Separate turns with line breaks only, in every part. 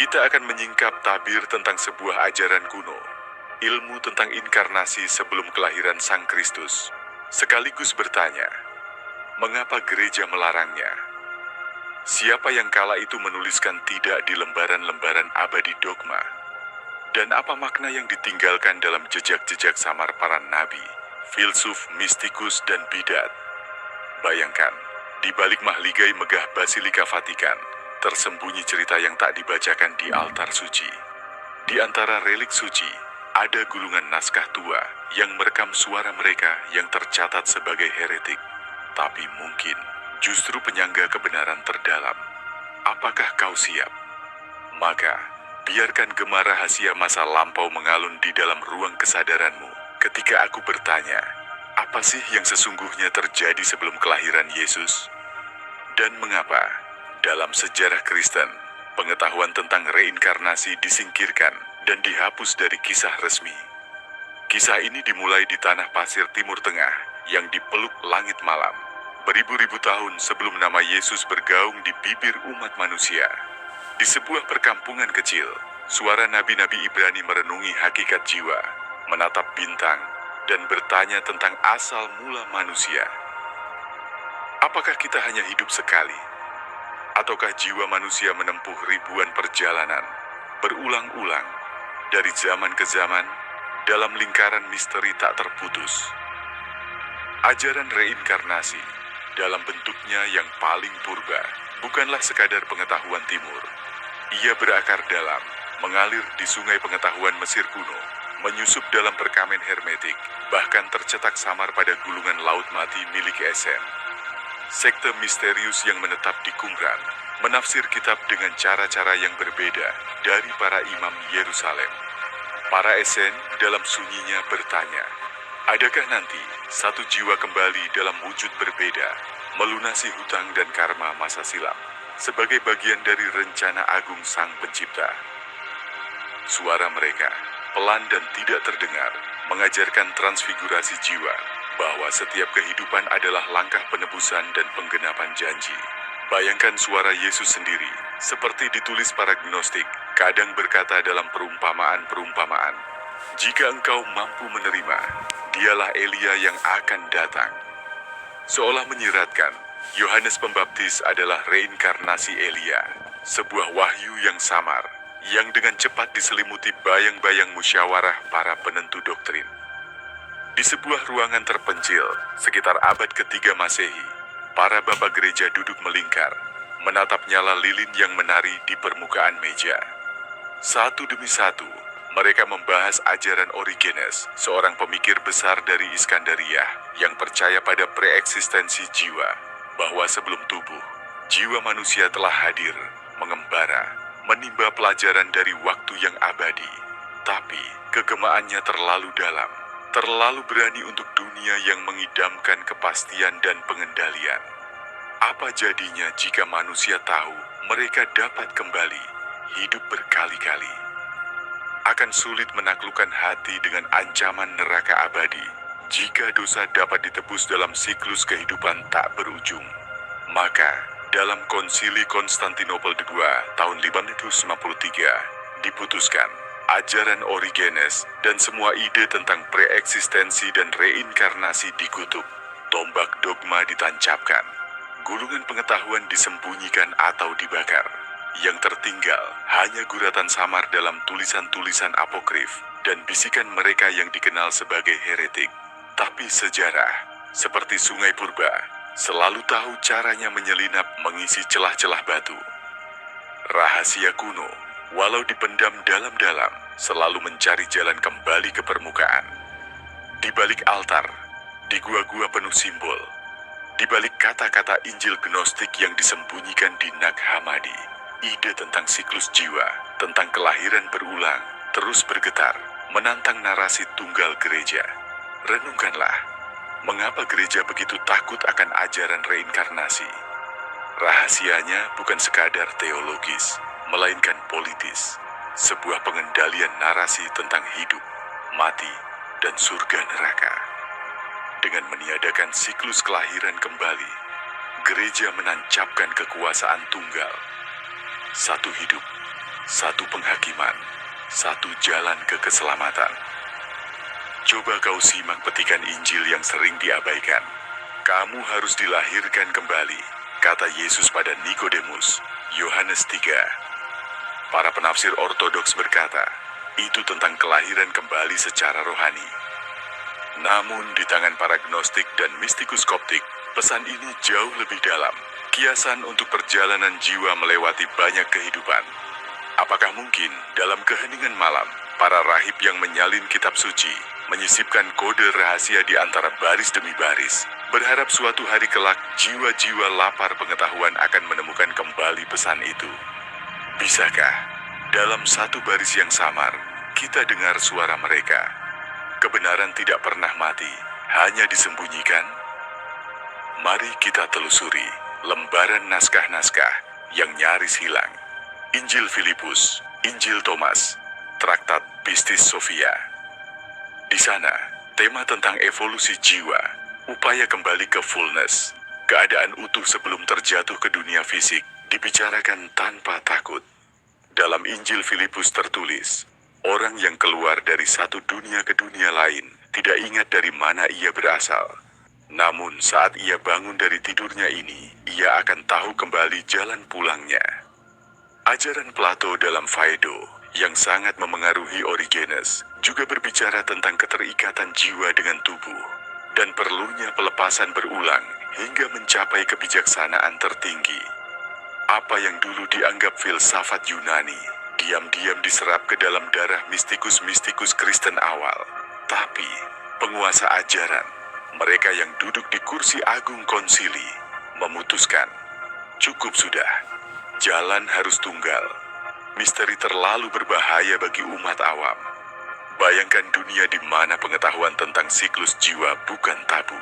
Kita akan menyingkap tabir tentang sebuah ajaran kuno, ilmu tentang inkarnasi sebelum kelahiran Sang Kristus, sekaligus bertanya, mengapa gereja melarangnya? Siapa yang kala itu menuliskan tidak di lembaran-lembaran abadi dogma? Dan apa makna yang ditinggalkan dalam jejak-jejak samar para nabi, filsuf, mistikus, dan bidat? Bayangkan, di balik mahligai megah Basilika Vatikan, tersembunyi cerita yang tak dibacakan di altar suci. Di antara relik suci, ada gulungan naskah tua yang merekam suara mereka yang tercatat sebagai heretik. Tapi mungkin justru penyangga kebenaran terdalam. Apakah kau siap? Maka, biarkan gema rahasia masa lampau mengalun di dalam ruang kesadaranmu ketika aku bertanya, apa sih yang sesungguhnya terjadi sebelum kelahiran Yesus? Dan mengapa, dalam sejarah Kristen, pengetahuan tentang reinkarnasi disingkirkan dan dihapus dari kisah resmi? Kisah ini dimulai di tanah pasir Timur Tengah yang dipeluk langit malam, beribu-ribu tahun sebelum nama Yesus bergaung di bibir umat manusia. Di sebuah perkampungan kecil, suara nabi-nabi Ibrani merenungi hakikat jiwa, menatap bintang, dan bertanya tentang asal mula manusia. Apakah kita hanya hidup sekali? Ataukah jiwa manusia menempuh ribuan perjalanan, berulang-ulang, dari zaman ke zaman, dalam lingkaran misteri tak terputus? Ajaran reinkarnasi, dalam bentuknya yang paling purba, bukanlah sekadar pengetahuan timur. Ia berakar dalam, mengalir di sungai pengetahuan Mesir kuno, menyusup dalam perkamen hermetik, bahkan tercetak samar pada gulungan laut mati milik Esen. Sekte misterius yang menetap di Qumran, menafsir kitab dengan cara-cara yang berbeda dari para imam Yerusalem. Para Esen dalam sunyinya bertanya, adakah nanti satu jiwa kembali dalam wujud berbeda, melunasi hutang dan karma masa silam, sebagai bagian dari rencana agung Sang Pencipta? Suara mereka, pelan dan tidak terdengar, mengajarkan transfigurasi jiwa, bahwa setiap kehidupan adalah langkah penebusan dan penggenapan janji. Bayangkan suara Yesus sendiri, seperti ditulis para gnostik, kadang berkata dalam perumpamaan-perumpamaan, jika engkau mampu menerima, dialah Elia yang akan datang. Seolah menyiratkan, Yohanes Pembaptis adalah reinkarnasi Elia, sebuah wahyu yang samar, yang dengan cepat diselimuti bayang-bayang musyawarah para penentu doktrin. Di sebuah ruangan terpencil, sekitar abad ketiga Masehi, para bapak gereja duduk melingkar, menatap nyala lilin yang menari di permukaan meja. Satu demi satu, mereka membahas ajaran Origenes, seorang pemikir besar dari Iskandaria, yang percaya pada preeksistensi jiwa, bahwa sebelum tubuh, jiwa manusia telah hadir, mengembara, menimba pelajaran dari waktu yang abadi. Tapi, kegemaannya terlalu dalam, terlalu berani untuk dunia yang mengidamkan kepastian dan pengendalian. Apa jadinya jika manusia tahu mereka dapat kembali, hidup berkali-kali? Akan sulit menaklukkan hati dengan ancaman neraka abadi, jika dosa dapat ditebus dalam siklus kehidupan tak berujung. Maka, dalam Konsili Konstantinopel II tahun 593, diputuskan, ajaran Origenes dan semua ide tentang preeksistensi dan reinkarnasi dikutuk, tombak dogma ditancapkan, gulungan pengetahuan disembunyikan atau dibakar. Yang tertinggal hanya guratan samar dalam tulisan-tulisan apokrif dan bisikan mereka yang dikenal sebagai heretik. Tapi sejarah, seperti sungai purba, selalu tahu caranya menyelinap mengisi celah-celah batu. Rahasia kuno, walau dipendam dalam-dalam, selalu mencari jalan kembali ke permukaan. Di balik altar, di gua-gua penuh simbol, di balik kata-kata Injil Gnostik yang disembunyikan di Nag Hammadi, ide tentang siklus jiwa, tentang kelahiran berulang, terus bergetar, menantang narasi tunggal gereja. Renungkanlah, mengapa gereja begitu takut akan ajaran reinkarnasi? Rahasianya bukan sekadar teologis, melainkan politis, sebuah pengendalian narasi tentang hidup, mati, dan surga neraka. Dengan meniadakan siklus kelahiran kembali, gereja menancapkan kekuasaan tunggal. Satu hidup, satu penghakiman, satu jalan ke keselamatan. Coba kau simak petikan Injil yang sering diabaikan. Kamu harus dilahirkan kembali, kata Yesus pada Nikodemus, Yohanes 3. Para penafsir ortodoks berkata, itu tentang kelahiran kembali secara rohani. Namun di tangan para gnostik dan mistikus koptik, pesan ini jauh lebih dalam. Kiasan untuk perjalanan jiwa melewati banyak kehidupan. Apakah mungkin dalam keheningan malam, para rahib yang menyalin kitab suci, menyisipkan kode rahasia di antara baris demi baris, berharap suatu hari kelak jiwa-jiwa lapar pengetahuan akan menemukan kembali pesan itu? Bisakah dalam satu baris yang samar, kita dengar suara mereka? Kebenaran tidak pernah mati, hanya disembunyikan. Mari kita telusuri lembaran naskah-naskah yang nyaris hilang. Injil Filipus, Injil Thomas, Traktat Pistis Sophia. Di sana, tema tentang evolusi jiwa, upaya kembali ke fullness, keadaan utuh sebelum terjatuh ke dunia fisik, dibicarakan tanpa takut. Dalam Injil Filipus tertulis, orang yang keluar dari satu dunia ke dunia lain tidak ingat dari mana ia berasal. Namun saat ia bangun dari tidurnya ini, ia akan tahu kembali jalan pulangnya. Ajaran Plato dalam Phaedo yang sangat memengaruhi Origenes juga berbicara tentang keterikatan jiwa dengan tubuh dan perlunya pelepasan berulang hingga mencapai kebijaksanaan tertinggi. Apa yang dulu dianggap filsafat Yunani, diam-diam diserap ke dalam darah mistikus-mistikus Kristen awal. Tapi penguasa ajaran, mereka yang duduk di kursi agung konsili, memutuskan, cukup sudah, jalan harus tunggal. Misteri terlalu berbahaya bagi umat awam. Bayangkan dunia di mana pengetahuan tentang siklus jiwa bukan tabu.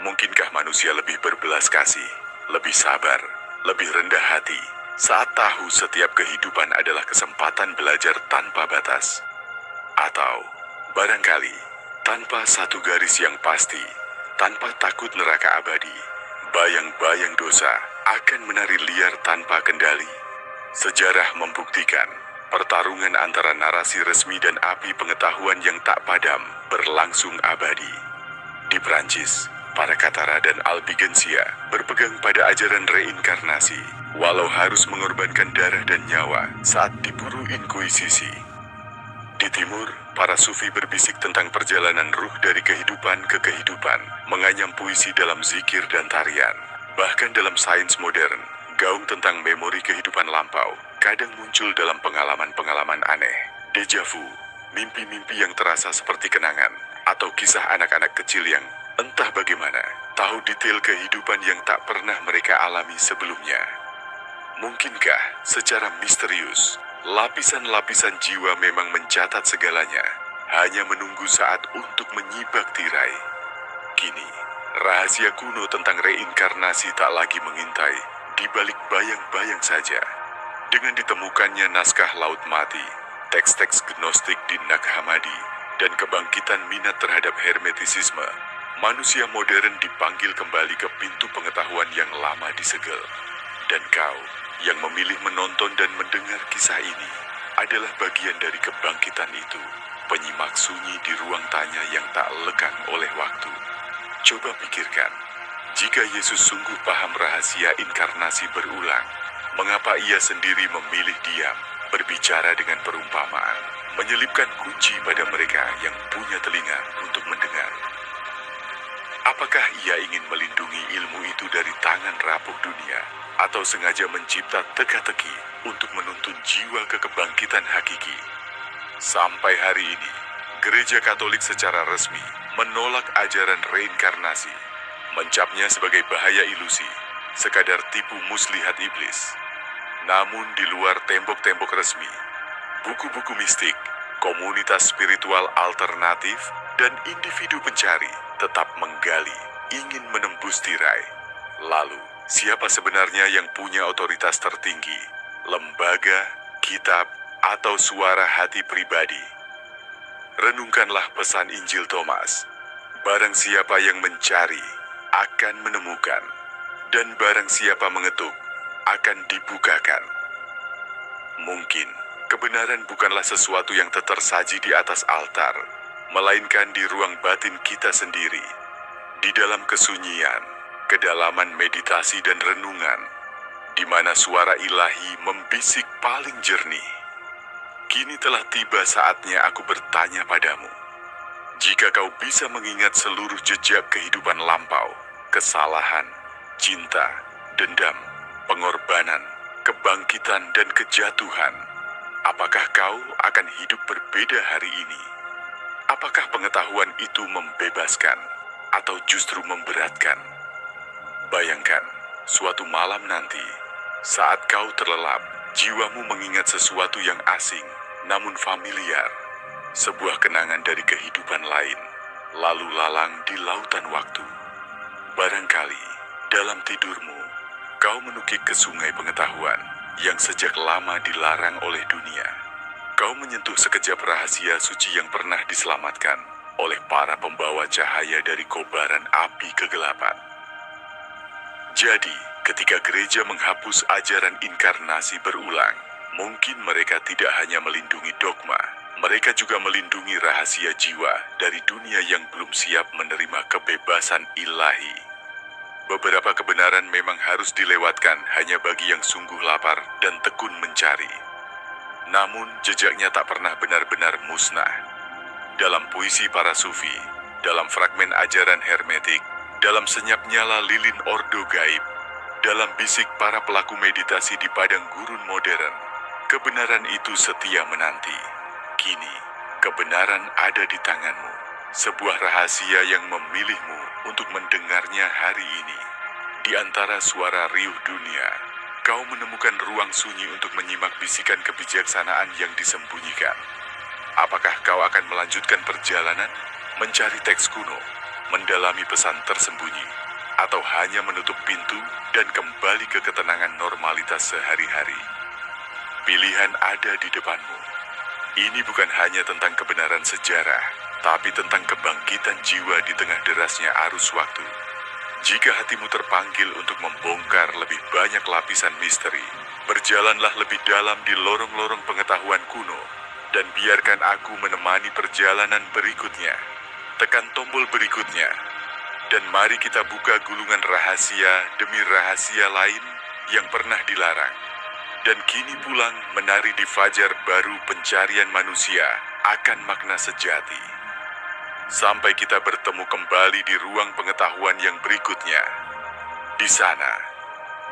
Mungkinkah manusia lebih berbelas kasih, lebih sabar, lebih rendah hati, saat tahu setiap kehidupan adalah kesempatan belajar tanpa batas? Atau, barangkali, tanpa satu garis yang pasti, tanpa takut neraka abadi, bayang-bayang dosa akan menari liar tanpa kendali. Sejarah membuktikan, pertarungan antara narasi resmi dan api pengetahuan yang tak padam berlangsung abadi. Di Prancis, para Katara dan Albigensia berpegang pada ajaran reinkarnasi, walau harus mengorbankan darah dan nyawa saat diburu inkuisisi. Di timur, para sufi berbisik tentang perjalanan ruh dari kehidupan ke kehidupan, menganyam puisi dalam zikir dan tarian. Bahkan dalam sains modern, gaung tentang memori kehidupan lampau kadang muncul dalam pengalaman-pengalaman aneh, deja vu, mimpi-mimpi yang terasa seperti kenangan, atau kisah anak-anak kecil yang entah bagaimana tahu detail kehidupan yang tak pernah mereka alami sebelumnya. Mungkinkah secara misterius, lapisan-lapisan jiwa memang mencatat segalanya, hanya menunggu saat untuk menyibak tirai? Kini, rahasia kuno tentang reinkarnasi tak lagi mengintai di balik bayang-bayang saja. Dengan ditemukannya naskah Laut Mati, teks-teks gnostik di Nag Hammadi, dan kebangkitan minat terhadap hermetisisme, manusia modern dipanggil kembali ke pintu pengetahuan yang lama disegel. Dan kau yang memilih menonton dan mendengar kisah ini adalah bagian dari kebangkitan itu, penyimak sunyi di ruang tanya yang tak lekang oleh waktu. Coba pikirkan, jika Yesus sungguh paham rahasia inkarnasi berulang, mengapa ia sendiri memilih diam, berbicara dengan perumpamaan, menyelipkan kunci pada mereka yang punya telinga untuk mendengar? Apakah ia ingin melindungi ilmu itu dari tangan rapuh dunia, atau sengaja mencipta teka-teki untuk menuntun jiwa ke kebangkitan hakiki? Sampai hari ini, Gereja Katolik secara resmi menolak ajaran reinkarnasi, mencapnya sebagai bahaya ilusi, sekadar tipu muslihat iblis. Namun di luar tembok-tembok resmi, buku-buku mistik, komunitas spiritual alternatif, dan individu pencari tetap menggali, ingin menembus tirai. Lalu, siapa sebenarnya yang punya otoritas tertinggi? Lembaga, kitab, atau suara hati pribadi? Renungkanlah pesan Injil Thomas. Barang siapa yang mencari, akan menemukan. Dan barang siapa mengetuk, akan dibukakan. Mungkin, kebenaran bukanlah sesuatu yang tersaji di atas altar, melainkan di ruang batin kita sendiri. Di dalam kesunyian, kedalaman meditasi dan renungan, di mana suara ilahi membisik paling jernih. Kini telah tiba saatnya aku bertanya padamu. Jika kau bisa mengingat seluruh jejak kehidupan lampau, kesalahan, cinta, dendam, pengorbanan, kebangkitan dan kejatuhan, apakah kau akan hidup berbeda hari ini? Apakah pengetahuan itu membebaskan atau justru memberatkan? Bayangkan, suatu malam nanti, saat kau terlelap, jiwamu mengingat sesuatu yang asing, namun familiar. Sebuah kenangan dari kehidupan lain, lalu lalang di lautan waktu. Barangkali, dalam tidurmu, kau menukik ke sungai pengetahuan yang sejak lama dilarang oleh dunia. Kau menyentuh sekejap rahasia suci yang pernah diselamatkan oleh para pembawa cahaya dari kobaran api kegelapan. Jadi, ketika gereja menghapus ajaran inkarnasi berulang, mungkin mereka tidak hanya melindungi dogma, mereka juga melindungi rahasia jiwa dari dunia yang belum siap menerima kebebasan ilahi. Beberapa kebenaran memang harus dilewatkan hanya bagi yang sungguh lapar dan tekun mencari. Namun, jejaknya tak pernah benar-benar musnah. Dalam puisi para sufi, dalam fragmen ajaran hermetik, dalam senyap nyala lilin ordo gaib, dalam bisik para pelaku meditasi di padang gurun modern, kebenaran itu setia menanti. Kini, kebenaran ada di tanganmu, sebuah rahasia yang memilihmu untuk mendengarnya hari ini. Di antara suara riuh dunia, kau menemukan ruang sunyi untuk menyimak bisikan kebijaksanaan yang disembunyikan. Apakah kau akan melanjutkan perjalanan, mencari teks kuno, mendalami pesan tersembunyi, atau hanya menutup pintu dan kembali ke ketenangan normalitas sehari-hari? Pilihan ada di depanmu. Ini bukan hanya tentang kebenaran sejarah, tapi tentang kebangkitan jiwa di tengah derasnya arus waktu. Jika hatimu terpanggil untuk membongkar lebih banyak lapisan misteri, berjalanlah lebih dalam di lorong-lorong pengetahuan kuno, dan biarkan aku menemani perjalanan berikutnya. Tekan tombol berikutnya, dan mari kita buka gulungan rahasia demi rahasia lain yang pernah dilarang. Dan kini pulang menari di fajar baru pencarian manusia akan makna sejati. Sampai kita bertemu kembali di ruang pengetahuan yang berikutnya. Di sana,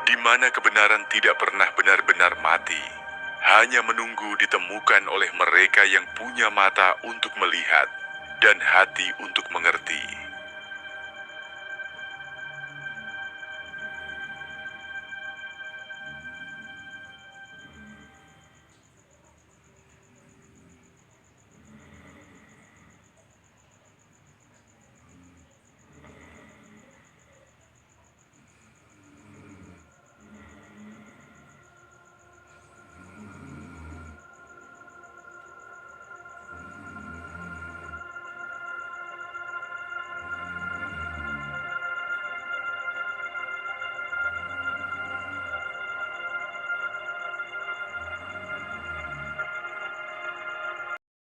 di mana kebenaran tidak pernah benar-benar mati, hanya menunggu ditemukan oleh mereka yang punya mata untuk melihat dan hati untuk mengerti.